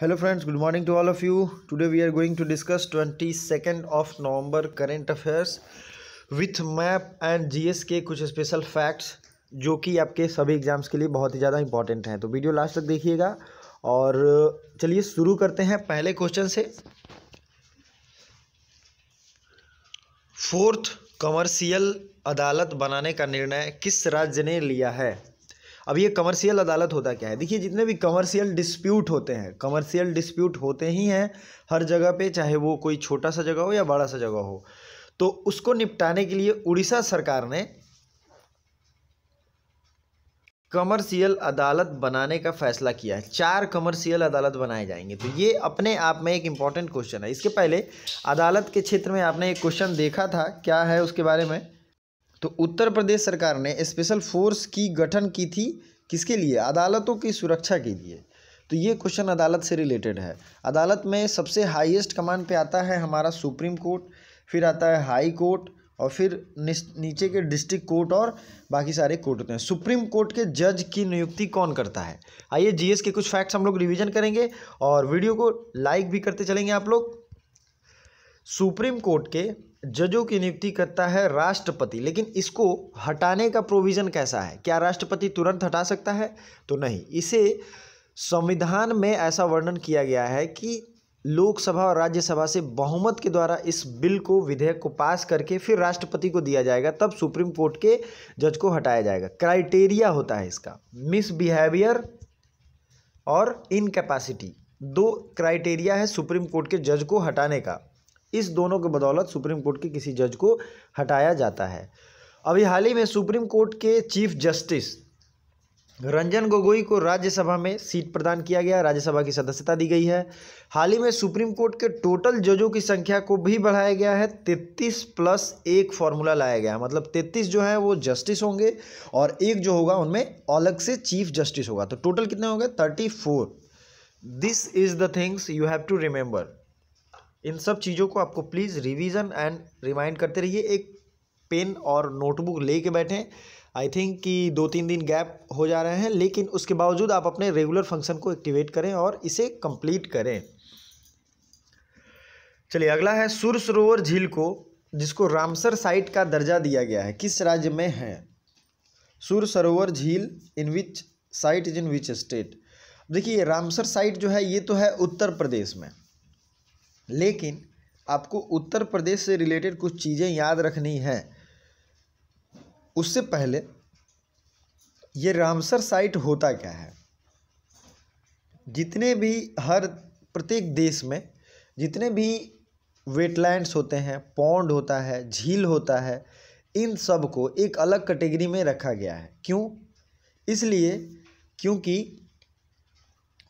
Hello friends, good morning to all of you. Today we are going to discuss 22nd of November current affairs with map and GS के कुछ special facts जो कि आपके सभी exams के लिए बहुत ही ज़्यादा इंपॉर्टेंट हैं। तो वीडियो लास्ट तक देखिएगा और चलिए शुरू करते हैं पहले क्वेश्चन से। फोर्थ कमर्शियल अदालत बनाने का निर्णय किस राज्य ने लिया है? अब ये कमर्शियल अदालत होता क्या है? देखिए, जितने भी कमर्शियल डिस्प्यूट होते हैं, कमर्शियल डिस्प्यूट होते ही हैं हर जगह पे, चाहे वो कोई छोटा सा जगह हो या बड़ा सा जगह हो। तो उसको निपटाने के लिए उड़ीसा सरकार ने कमर्शियल अदालत बनाने का फैसला किया है। 4 कमर्शियल अदालत बनाए जाएंगे। तो ये अपने आप में एक इम्पॉर्टेंट क्वेश्चन है। इसके पहले अदालत के क्षेत्र में आपने एक क्वेश्चन देखा था, क्या है उसके बारे में? तो उत्तर प्रदेश सरकार ने स्पेशल फोर्स की गठन की थी, किसके लिए? अदालतों की सुरक्षा के लिए। तो ये क्वेश्चन अदालत से रिलेटेड है। अदालत में सबसे हाईएस्ट कमांड पे आता है हमारा सुप्रीम कोर्ट, फिर आता है हाई कोर्ट और फिर नीचे के डिस्ट्रिक्ट कोर्ट और बाकी सारे कोर्ट होते हैं। सुप्रीम कोर्ट के जज की नियुक्ति कौन करता है? आइए जीएस के कुछ फैक्ट्स हम लोग रिवीजन करेंगे और वीडियो को लाइक भी करते चलेंगे आप लोग। सुप्रीम कोर्ट के जजों की नियुक्ति करता है राष्ट्रपति, लेकिन इसको हटाने का प्रोविज़न कैसा है? क्या राष्ट्रपति तुरंत हटा सकता है? तो नहीं। इसे संविधान में ऐसा वर्णन किया गया है कि लोकसभा और राज्यसभा से बहुमत के द्वारा इस बिल को, विधेयक को पास करके फिर राष्ट्रपति को दिया जाएगा, तब सुप्रीम कोर्ट के जज को हटाया जाएगा। क्राइटेरिया होता है इसका, मिसबिहेवियर और इनकैपेसिटी। 2 क्राइटेरिया है सुप्रीम कोर्ट के जज को हटाने का। इस दोनों के बदौलत सुप्रीम कोर्ट के किसी जज को हटाया जाता है। अभी हाल ही में सुप्रीम कोर्ट के चीफ जस्टिस रंजन गोगोई को राज्यसभा में सीट प्रदान किया गया, राज्यसभा की सदस्यता दी गई है। हाल ही में सुप्रीम कोर्ट के टोटल जजों की संख्या को भी बढ़ाया गया है, 33 + 1 फॉर्मूला लाया गया है। मतलब 33 जो है वो जस्टिस होंगे और एक जो होगा उनमें अलग से चीफ जस्टिस होगा। तो टोटल कितने होंगे? 34। This is the things you have to remember. इन सब चीज़ों को आपको प्लीज़ रिवीजन एंड रिमाइंड करते रहिए। एक पेन और नोटबुक ले के बैठें। आई थिंक कि 2-3 दिन गैप हो जा रहे हैं, लेकिन उसके बावजूद आप अपने रेगुलर फंक्शन को एक्टिवेट करें और इसे कंप्लीट करें। चलिए, अगला है सुर सरोवर झील को, जिसको रामसर साइट का दर्जा दिया गया है, किस राज्य में है? सुर सरोवर झील in which site is in which state? देखिए, रामसर साइट जो है ये तो है उत्तर प्रदेश में, लेकिन आपको उत्तर प्रदेश से रिलेटेड कुछ चीज़ें याद रखनी है। उससे पहले ये रामसर साइट होता क्या है? जितने भी प्रत्येक देश में जितने भी वेटलैंड्स होते हैं, पॉन्ड होता है, झील होता है, इन सब को एक अलग कैटेगरी में रखा गया है। क्यों? इसलिए क्योंकि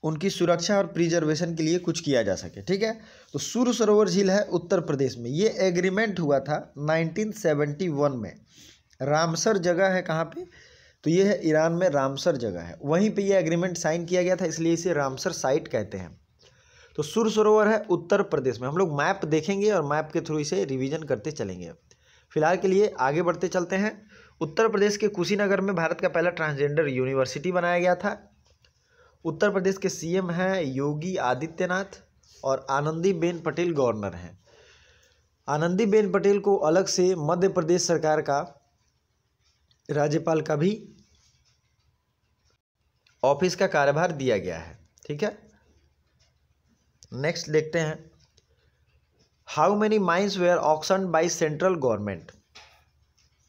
उनकी सुरक्षा और प्रिजर्वेशन के लिए कुछ किया जा सके। ठीक है, तो सुर सरोवर झील है उत्तर प्रदेश में। ये एग्रीमेंट हुआ था 1971 में। रामसर जगह है कहाँ पे? तो ये है ईरान में, रामसर जगह है, वहीं पे ये एग्रीमेंट साइन किया गया था, इसलिए इसे रामसर साइट कहते हैं। तो सुर सरोवर है उत्तर प्रदेश में। हम लोग मैप देखेंगे और मैप के थ्रू इसे रिविजन करते चलेंगे। फिलहाल के लिए आगे बढ़ते चलते हैं। उत्तर प्रदेश के कुशीनगर में भारत का पहला ट्रांसजेंडर यूनिवर्सिटी बनाया गया था। उत्तर प्रदेश के सीएम हैं योगी आदित्यनाथ और आनंदीबेन पटेल गवर्नर हैं। आनंदीबेन पटेल को अलग से मध्य प्रदेश सरकार का राज्यपाल का भी ऑफिस का कार्यभार दिया गया है। ठीक है, नेक्स्ट देखते हैं। How many mines were auctioned by central government?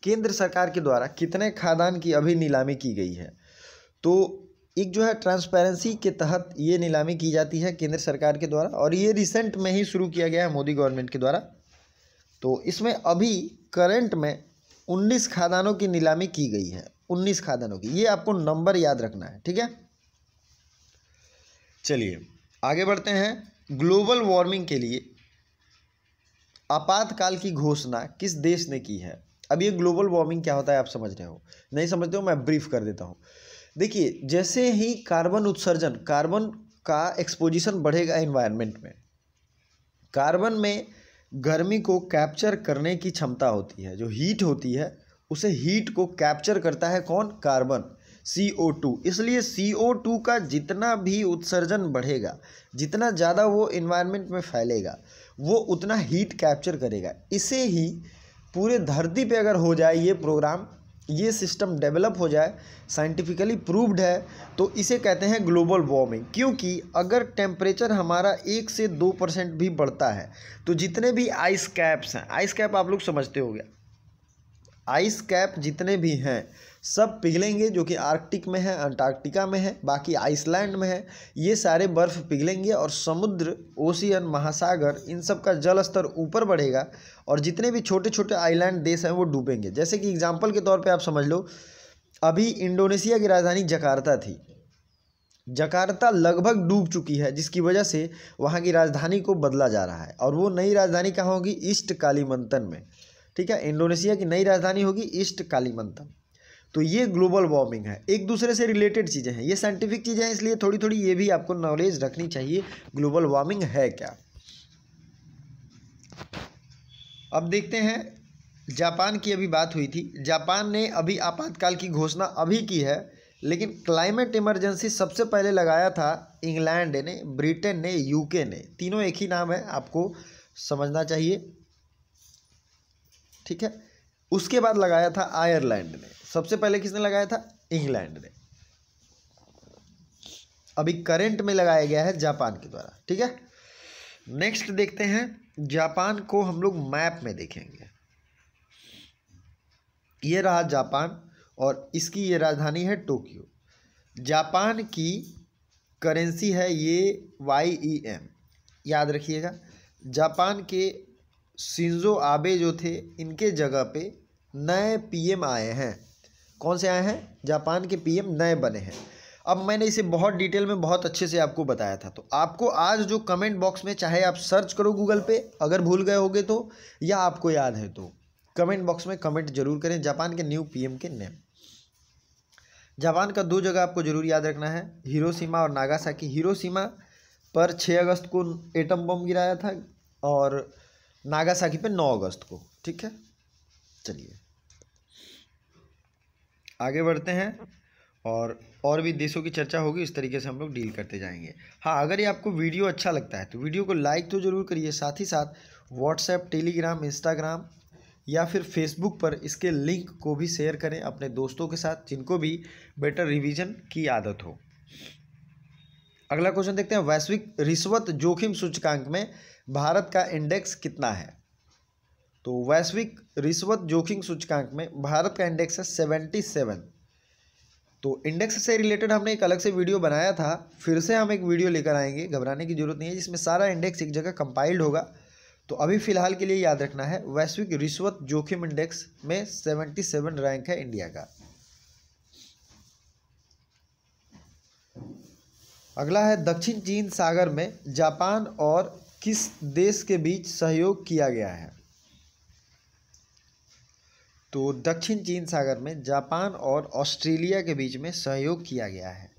केंद्र सरकार के द्वारा कितने खादान की अभी नीलामी की गई है? तो एक जो है ट्रांसपेरेंसी के तहत ये नीलामी की जाती है केंद्र सरकार के द्वारा, और ये रिसेंट में ही शुरू किया गया है मोदी गवर्नमेंट के द्वारा। तो इसमें अभी करंट में 19 खादानों की नीलामी की गई है। 19 खादानों की, ये आपको नंबर याद रखना है। ठीक है, चलिए आगे बढ़ते हैं। ग्लोबल वार्मिंग के लिए आपातकाल की घोषणा किस देश ने की है? अब ये ग्लोबल वार्मिंग क्या होता है आप समझ रहे हो? नहीं समझते हो? मैं ब्रीफ कर देता हूँ। देखिए, जैसे ही कार्बन उत्सर्जन, कार्बन का एक्सपोजिशन बढ़ेगा एनवायरनमेंट में, कार्बन में गर्मी को कैप्चर करने की क्षमता होती है। जो हीट होती है, उसे हीट को कैप्चर करता है कौन? कार्बन। CO2। इसलिए CO2 का जितना भी उत्सर्जन बढ़ेगा, जितना ज़्यादा वो इन्वायरमेंट में फैलेगा, वो उतना हीट कैप्चर करेगा। इसे ही पूरे धरती पे अगर हो जाए ये प्रोग्राम, ये सिस्टम डेवलप हो जाए, साइंटिफिकली प्रूव्ड है, तो इसे कहते हैं ग्लोबल वार्मिंग। क्योंकि अगर टेम्परेचर हमारा 1 से 2% भी बढ़ता है तो जितने भी आइस कैप्स हैं, आइस कैप आप लोग समझते होंगे, आइस कैप जितने भी हैं सब पिघलेंगे, जो कि आर्कटिक में है, अंटार्कटिका में है, बाकी आइसलैंड में है। ये सारे बर्फ़ पिघलेंगे और समुद्र, ओशियन, महासागर, इन सब का जल स्तर ऊपर बढ़ेगा और जितने भी छोटे छोटे आइलैंड देश हैं वो डूबेंगे। जैसे कि एग्जांपल के तौर पे आप समझ लो, अभी इंडोनेशिया की राजधानी जकार्ता थी, जकार्ता लगभग डूब चुकी है, जिसकी वजह से वहाँ की राजधानी को बदला जा रहा है और वो नई राजधानी कहाँ होगी? ईस्ट कालीमंतन में। ठीक है, इंडोनेशिया की नई राजधानी होगी ईस्ट कालीमंतन। तो ये ग्लोबल वार्मिंग है, एक दूसरे से रिलेटेड चीज़ें हैं, ये साइंटिफिक चीज़ें हैं, इसलिए थोड़ी थोड़ी ये भी आपको नॉलेज रखनी चाहिए ग्लोबल वार्मिंग है क्या। अब देखते हैं, जापान की अभी बात हुई थी, जापान ने अभी आपातकाल की घोषणा अभी की है, लेकिन क्लाइमेट इमरजेंसी सबसे पहले लगाया था इंग्लैंड ने, ब्रिटेन ने, यूके ने। तीनों एक ही नाम है, आपको समझना चाहिए। ठीक है, उसके बाद लगाया था आयरलैंड ने। सबसे पहले किसने लगाया था? इंग्लैंड ने। अभी करंट में लगाया गया है जापान के द्वारा। ठीक है, नेक्स्ट देखते हैं, जापान को हम लोग मैप में देखेंगे। ये रहा जापान और इसकी ये राजधानी है टोक्यो। जापान की करेंसी है ये YEN, याद रखिएगा। जापान के शिंजो आबे जो थे, इनके जगह पे नए PM आए हैं। कौन से आए हैं? जापान के PM नए बने हैं। अब मैंने इसे बहुत डिटेल में बहुत अच्छे से आपको बताया था, तो आपको आज जो कमेंट बॉक्स में, चाहे आप सर्च करो गूगल पे अगर भूल गए होगे तो, या आपको याद है तो कमेंट बॉक्स में कमेंट जरूर करें जापान के न्यू PM के नेम। जापान का 2 जगह आपको जरूर याद रखना है, हिरोशिमा और नागासाकी। हिरोशिमा पर 6 अगस्त को एटम बम गिराया था और नागासाकी पे 9 अगस्त को। ठीक है, चलिए आगे बढ़ते हैं और भी देशों की चर्चा होगी, इस तरीके से हम लोग डील करते जाएंगे। हाँ, अगर ये आपको वीडियो अच्छा लगता है तो वीडियो को लाइक तो ज़रूर करिए, साथ ही साथ व्हाट्सएप, टेलीग्राम, इंस्टाग्राम या फिर फेसबुक पर इसके लिंक को भी शेयर करें अपने दोस्तों के साथ, जिनको भी बेटर रिवीजन की आदत हो। अगला क्वेश्चन देखते हैं, वैश्विक रिश्वत जोखिम सूचकांक में भारत का इंडेक्स कितना है? तो वैश्विक रिश्वत जोखिम सूचकांक में भारत का इंडेक्स है 77। तो इंडेक्स से रिलेटेड हमने एक अलग से वीडियो बनाया था, फिर से हम एक वीडियो लेकर आएंगे, घबराने की जरूरत नहीं है, जिसमें सारा इंडेक्स एक जगह कंपाइल्ड होगा। तो अभी फिलहाल के लिए याद रखना है, वैश्विक रिश्वत जोखिम इंडेक्स में 77 रैंक है इंडिया का। अगला है, दक्षिण चीन सागर में जापान और किस देश के बीच सहयोग किया गया है? तो दक्षिण चीन सागर में जापान और ऑस्ट्रेलिया के बीच में सहयोग किया गया है।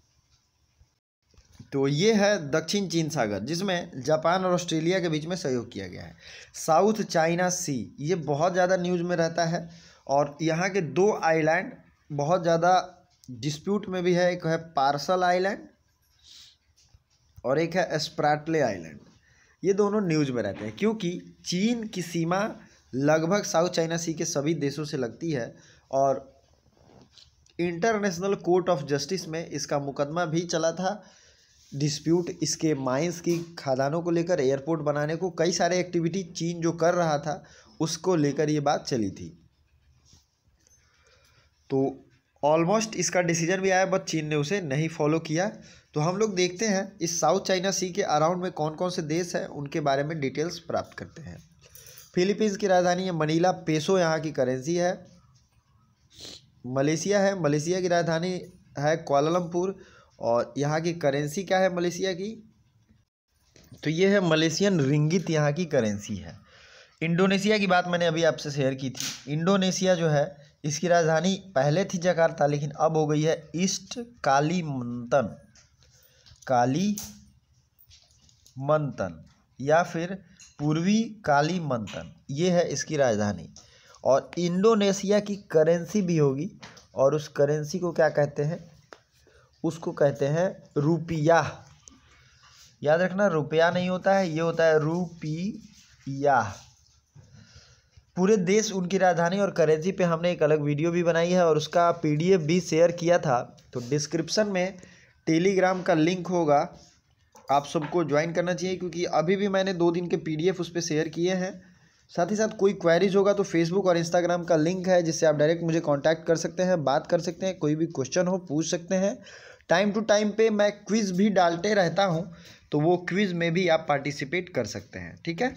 तो ये है दक्षिण चीन सागर, जिसमें जापान और ऑस्ट्रेलिया के बीच में सहयोग किया गया है। साउथ चाइना सी, ये बहुत ज़्यादा न्यूज़ में रहता है और यहाँ के 2 आइलैंड बहुत ज़्यादा डिस्प्यूट में भी है। एक है पार्सल आइलैंड और एक है स्प्रैटले आइलैंड। ये दोनों न्यूज़ में रहते हैं क्योंकि चीन की सीमा लगभग साउथ चाइना सी के सभी देशों से लगती है और इंटरनेशनल कोर्ट ऑफ जस्टिस में इसका मुकदमा भी चला था। डिस्प्यूट इसके माइंस की खदानों को लेकर, एयरपोर्ट बनाने को, कई सारे एक्टिविटी चीन जो कर रहा था उसको लेकर ये बात चली थी। तो ऑलमोस्ट इसका डिसीजन भी आया, बट चीन ने उसे नहीं फॉलो किया। तो हम लोग देखते हैं इस साउथ चाइना सी के अराउंड में कौन कौन से देश हैं, उनके बारे में डिटेल्स प्राप्त करते हैं। फिलीपींस की राजधानी है मनीला, पेसो यहाँ की करेंसी है। मलेशिया है, मलेशिया की राजधानी है कुआलालंपुर और यहाँ की करेंसी क्या है मलेशिया की? तो ये है मलेशियन रिंगिट, यहाँ की करेंसी है। इंडोनेशिया की बात मैंने अभी आपसे शेयर की थी। इंडोनेशिया जो है, इसकी राजधानी पहले थी जकार्ता, लेकिन अब हो गई है ईस्ट कालीमंतन, कालीमंतन या फिर पूर्वी कालीमंतन, ये है इसकी राजधानी। और इंडोनेशिया की करेंसी भी होगी और उस करेंसी को क्या कहते हैं? उसको कहते हैं रुपया। याद रखना, रुपया नहीं होता है, ये होता है रुपया। पूरे देश उनकी राजधानी और करेंसी पे हमने एक अलग वीडियो भी बनाई है और उसका पीडीएफ भी शेयर किया था। तो डिस्क्रिप्शन में टेलीग्राम का लिंक होगा, आप सबको ज्वाइन करना चाहिए, क्योंकि अभी भी मैंने 2 दिन के पीडीएफ उस पर शेयर किए हैं। साथ ही साथ कोई क्वेरीज होगा तो फेसबुक और इंस्टाग्राम का लिंक है, जिससे आप डायरेक्ट मुझे कांटेक्ट कर सकते हैं, बात कर सकते हैं, कोई भी क्वेश्चन हो पूछ सकते हैं। टाइम टू टाइम पे मैं क्विज़ भी डालते रहता हूं, तो वो क्विज़ में भी आप पार्टिसिपेट कर सकते हैं। ठीक है,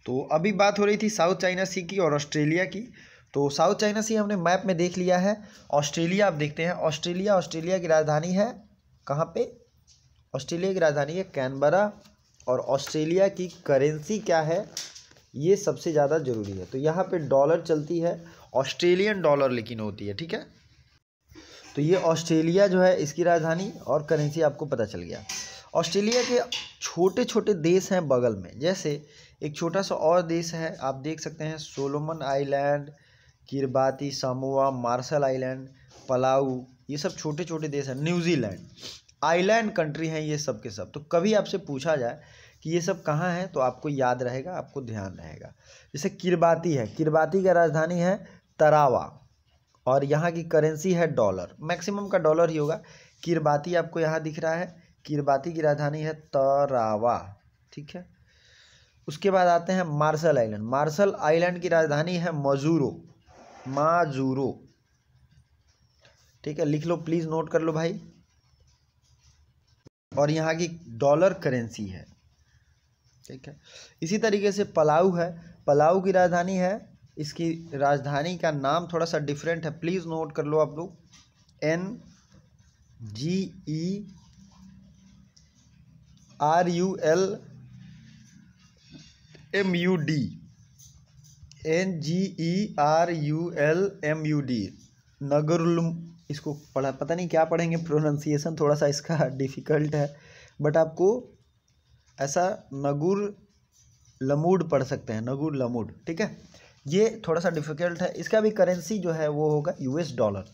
तो अभी बात हो रही थी साउथ चाइना सी की और ऑस्ट्रेलिया की। तो साउथ चाइना सी हमने मैप में देख लिया है। ऑस्ट्रेलिया आप देखते हैं, ऑस्ट्रेलिया की राजधानी है कहाँ पे? ऑस्ट्रेलिया की राजधानी है कैनबरा। और ऑस्ट्रेलिया की करेंसी क्या है, ये सबसे ज़्यादा ज़रूरी है। तो यहाँ पे डॉलर चलती है, ऑस्ट्रेलियन डॉलर लेकिन होती है। ठीक है, तो ये ऑस्ट्रेलिया जो है इसकी राजधानी और करेंसी आपको पता चल गया। ऑस्ट्रेलिया के छोटे छोटे देश हैं बगल में, जैसे एक छोटा सा और देश है, आप देख सकते हैं, Solomon island, Kiribati, Samoa, Marshall island, Palau, ये सब छोटे छोटे देश हैं। न्यूजीलैंड, आइलैंड कंट्री हैं ये सब के सब। तो कभी आपसे पूछा जाए कि ये सब कहाँ हैं तो आपको याद रहेगा, आपको ध्यान रहेगा। जैसे किरबाती है, किरबाती का राजधानी है तरावा और यहाँ की करेंसी है डॉलर, मैक्सिमम का डॉलर ही होगा। किरबाती आपको यहाँ दिख रहा है, किरबाती की राजधानी है तरावा। ठीक है, उसके बाद आते हैं मार्शल आइलैंड। मार्शल आइलैंड की राजधानी है माजुरो। ठीक है, लिख लो प्लीज़, नोट कर लो भाई। और यहाँ की डॉलर करेंसी है। ठीक है, इसी तरीके से पलाऊ है, पलाऊ की राजधानी है, इसकी राजधानी का नाम थोड़ा सा डिफरेंट है, प्लीज़ नोट कर लो आप लोग, NGERULMUD, नगरुलम। इसको पढ़ा, पता नहीं क्या पढ़ेंगे, प्रोनाउंसिएशन थोड़ा सा इसका डिफ़िकल्ट है, बट आपको ऐसा नगुर लमूड पढ़ सकते हैं, नगुर लमूड। ठीक है, ये थोड़ा सा डिफ़िकल्ट है। इसका भी करेंसी जो है वो होगा US डॉलर।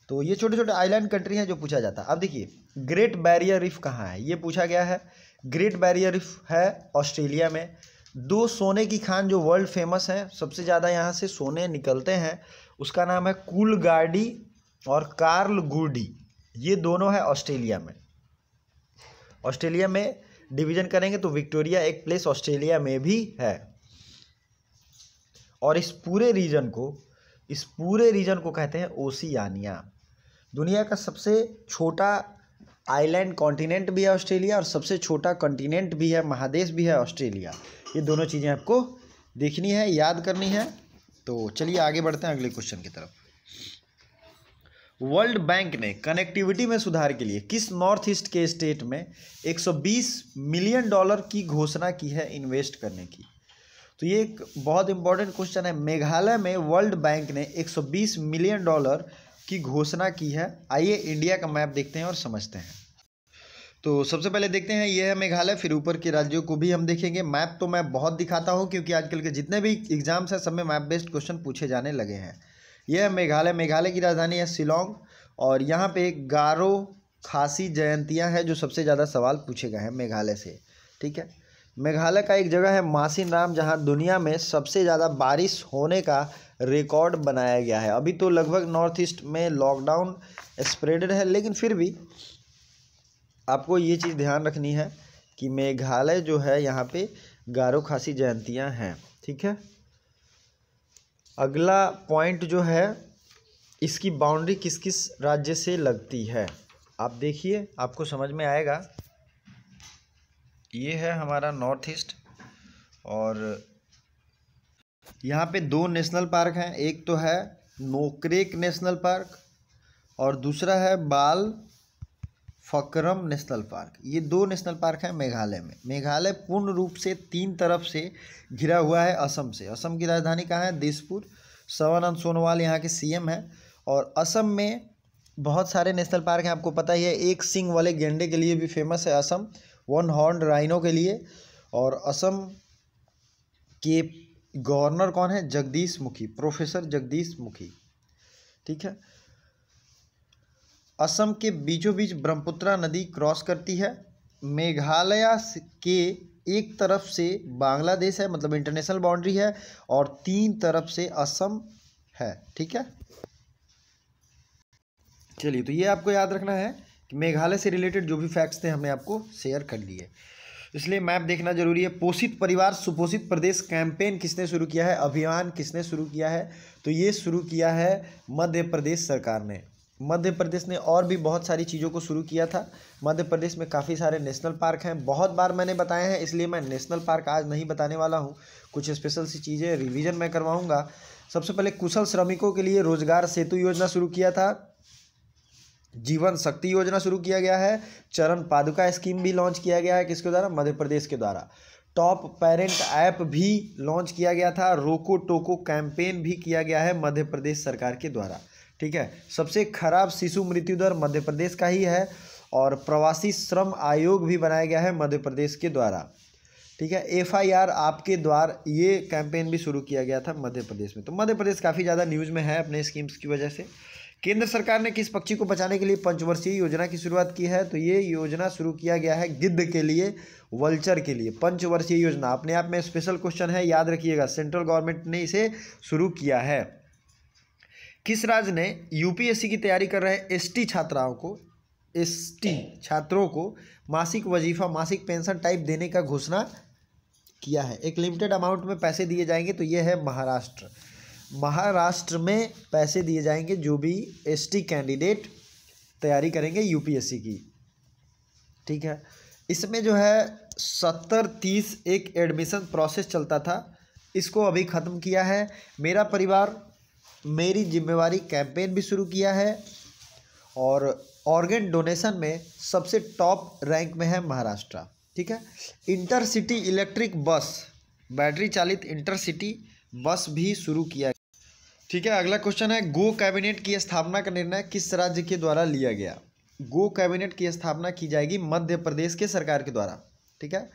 तो ये छोटे छोटे आइलैंड कंट्री हैं जो पूछा जाता है। अब देखिए, ग्रेट बैरियर रीफ कहाँ है, ये पूछा गया है। ग्रेट बैरियर रीफ है ऑस्ट्रेलिया में। 2 सोने की खान जो वर्ल्ड फेमस है, सबसे ज़्यादा यहाँ से सोने निकलते हैं, उसका नाम है कूलगार्डी और कार्ल गुडी। ये दोनों है ऑस्ट्रेलिया में। ऑस्ट्रेलिया में डिवीज़न करेंगे तो विक्टोरिया एक प्लेस ऑस्ट्रेलिया में भी है। और इस पूरे रीजन को कहते हैं ओशियानिया। दुनिया का सबसे छोटा आइलैंड कॉन्टिनेंट भी है ऑस्ट्रेलिया और सबसे छोटा कॉन्टिनेंट भी है, महादेश भी है ऑस्ट्रेलिया। ये दोनों चीज़ें आपको देखनी है, याद करनी है। तो चलिए आगे बढ़ते हैं अगले क्वेश्चन की तरफ। वर्ल्ड बैंक ने कनेक्टिविटी में सुधार के लिए किस नॉर्थ ईस्ट के स्टेट में $120 मिलियन की घोषणा की है इन्वेस्ट करने की? तो ये एक बहुत इंपॉर्टेंट क्वेश्चन है। मेघालय में वर्ल्ड बैंक ने $120 मिलियन की घोषणा की है। आइए इंडिया का मैप देखते हैं और समझते हैं। तो सबसे पहले देखते हैं, ये है मेघालय, फिर ऊपर के राज्यों को भी हम देखेंगे। मैप तो मैं बहुत दिखाता हूँ क्योंकि आजकल के जितने भी एग्जाम्स हैं सब में मैप बेस्ड क्वेश्चन पूछे जाने लगे हैं। यह है मेघालय, मेघालय की राजधानी है शिलोंग और यहाँ पे गारो खासी जयंतियाँ हैं जो सबसे ज़्यादा सवाल पूछे गए हैं मेघालय से। ठीक है, मेघालय का एक जगह है मासिनराम, जहाँ दुनिया में सबसे ज़्यादा बारिश होने का रिकॉर्ड बनाया गया है। अभी तो लगभग नॉर्थ ईस्ट में लॉकडाउन स्प्रेडेड है, लेकिन फिर भी आपको ये चीज़ ध्यान रखनी है कि मेघालय जो है यहाँ पे गारो खासी जयंतियाँ हैं। ठीक है, अगला पॉइंट जो है, इसकी बाउंड्री किस किस राज्य से लगती है, आप देखिए आपको समझ में आएगा। ये है हमारा नॉर्थ ईस्ट और यहाँ पे 2 नेशनल पार्क हैं, एक तो है नोक्रेक नेशनल पार्क और दूसरा है बाल फकरम नेशनल पार्क। ये 2 नेशनल पार्क हैं मेघालय में। मेघालय पूर्ण रूप से 3 तरफ से घिरा हुआ है असम से। असम की राजधानी कहाँ है? दिसपुर। सर्बानंद सोनोवाल यहाँ के CM हैं। और असम में बहुत सारे नेशनल पार्क हैं, आपको पता ही है। एक सींग वाले गेंडे के लिए भी फेमस है असम, 1 हॉर्न राइनो के लिए। और असम के गवर्नर कौन है? जगदीश मुखी, प्रोफेसर जगदीश मुखी। ठीक है, असम के बीचों बीच ब्रह्मपुत्रा नदी क्रॉस करती है। मेघालय के एक तरफ से बांग्लादेश है, मतलब इंटरनेशनल बाउंड्री है, और 3 तरफ से असम है। ठीक है, चलिए, तो ये आपको याद रखना है कि मेघालय से रिलेटेड जो भी फैक्ट्स थे हमने आपको शेयर कर लिए, इसलिए मैप देखना जरूरी है। पोषित परिवार सुपोषित प्रदेश कैंपेन किसने शुरू किया है, अभियान किसने शुरू किया है, तो ये शुरू किया है मध्य प्रदेश सरकार ने। मध्य प्रदेश ने और भी बहुत सारी चीज़ों को शुरू किया था। मध्य प्रदेश में काफ़ी सारे नेशनल पार्क हैं, बहुत बार मैंने बताए हैं, इसलिए मैं नेशनल पार्क आज नहीं बताने वाला हूँ। कुछ स्पेशल सी चीज़ें रिवीजन मैं करवाऊँगा। सबसे पहले कुशल श्रमिकों के लिए रोजगार सेतु योजना शुरू किया था। जीवन शक्ति योजना शुरू किया गया है। चरण पादुका स्कीम भी लॉन्च किया गया है, किसके द्वारा, मध्य प्रदेश के द्वारा। टॉप पेरेंट ऐप भी लॉन्च किया गया था। रोको टोको कैंपेन भी किया गया है मध्य प्रदेश सरकार के द्वारा। ठीक है, सबसे खराब शिशु मृत्यु दर मध्य प्रदेश का ही है, और प्रवासी श्रम आयोग भी बनाया गया है मध्य प्रदेश के द्वारा। ठीक है, FIR आपके द्वार, ये कैंपेन भी शुरू किया गया था मध्य प्रदेश में। तो मध्य प्रदेश काफ़ी ज़्यादा न्यूज़ में है अपने स्कीम्स की वजह से। केंद्र सरकार ने किस पक्षी को बचाने के लिए पंचवर्षीय योजना की शुरुआत की है, तो ये योजना शुरू किया गया है गिद्ध के लिए, वल्चर के लिए। पंचवर्षीय योजना अपने आप में स्पेशल क्वेश्चन है, याद रखिएगा, सेंट्रल गवर्नमेंट ने इसे शुरू किया है। किस राज्य ने UPSC की तैयारी कर रहे ST छात्रों को मासिक वजीफा, मासिक पेंशन टाइप देने का घोषणा किया है। एक लिमिटेड अमाउंट में पैसे दिए जाएंगे, तो ये है महाराष्ट्र। महाराष्ट्र में पैसे दिए जाएंगे जो भी ST कैंडिडेट तैयारी करेंगे UPSC की। ठीक है, इसमें जो है 70-30 एक एडमिशन प्रोसेस चलता था, इसको अभी ख़त्म किया है। मेरा परिवार मेरी जिम्मेवारी कैंपेन भी शुरू किया है, और ऑर्गन डोनेशन में सबसे टॉप रैंक में है महाराष्ट्र। ठीक है, इंटरसिटी इलेक्ट्रिक बस, बैटरी चालित इंटरसिटी बस भी शुरू किया। ठीक है, अगला क्वेश्चन है, गो कैबिनेट की स्थापना का निर्णय किस राज्य के द्वारा लिया गया। गो कैबिनेट की स्थापना की जाएगी मध्य प्रदेश के सरकार के द्वारा। ठीक है,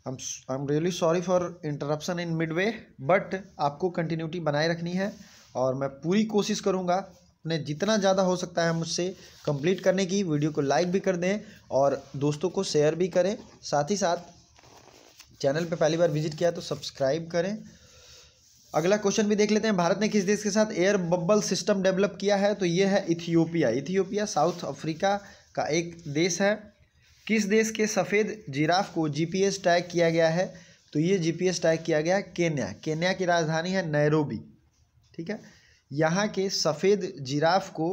I am really sorry for interruption in Midway, but आपको कंटिन्यूटी बनाए रखनी है, और मैं पूरी कोशिश करूँगा अपने जितना ज़्यादा हो सकता है मुझसे कंप्लीट करने की। वीडियो को लाइक भी कर दें और दोस्तों को शेयर भी करें, साथ ही साथ चैनल पे पहली बार विजिट किया तो सब्सक्राइब करें। अगला क्वेश्चन भी देख लेते हैं, भारत ने किस देश के साथ एयर बबल सिस्टम डेवलप किया है, तो ये है इथियोपिया। इथियोपिया साउथ अफ्रीका का एक देश है। किस देश के सफ़ेद जिराफ को GPS टैग किया गया है, तो ये GPS टैग किया गया है केन्या। केन्या की राजधानी है नैरोबी। ठीक है, यहाँ के सफ़ेद जिराफ को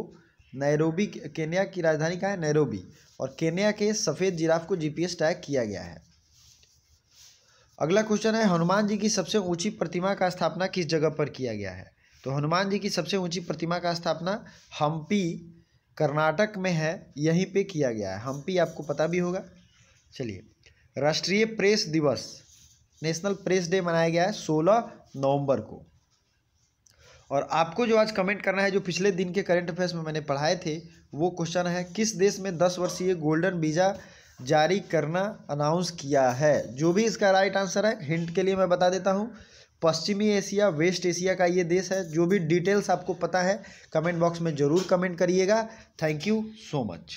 नैरोबी, केन्या की राजधानी का है नैरोबी, और केन्या के सफ़ेद जिराफ को GPS टैग किया गया है। अगला क्वेश्चन है, हनुमान जी की सबसे ऊंची प्रतिमा का स्थापना किस जगह पर किया गया है, तो हनुमान जी की सबसे ऊंची प्रतिमा का स्थापना हम्पी कर्नाटक में है, यहीं पे किया गया है। हम्पी आपको पता भी होगा। चलिए, राष्ट्रीय प्रेस दिवस, नेशनल प्रेस डे मनाया गया है 16 नवंबर को। और आपको जो आज कमेंट करना है, जो पिछले दिन के करंट अफेयर्स में मैंने पढ़ाए थे, वो क्वेश्चन है, किस देश में 10 वर्षीय गोल्डन वीज़ा जारी करना अनाउंस किया है। जो भी इसका राइट आंसर है, हिंट के लिए मैं बता देता हूँ, पश्चिमी एशिया, वेस्ट एशिया का ये देश है। जो भी डिटेल्स आपको पता है कमेंट बॉक्स में ज़रूर कमेंट करिएगा। Thank you so much.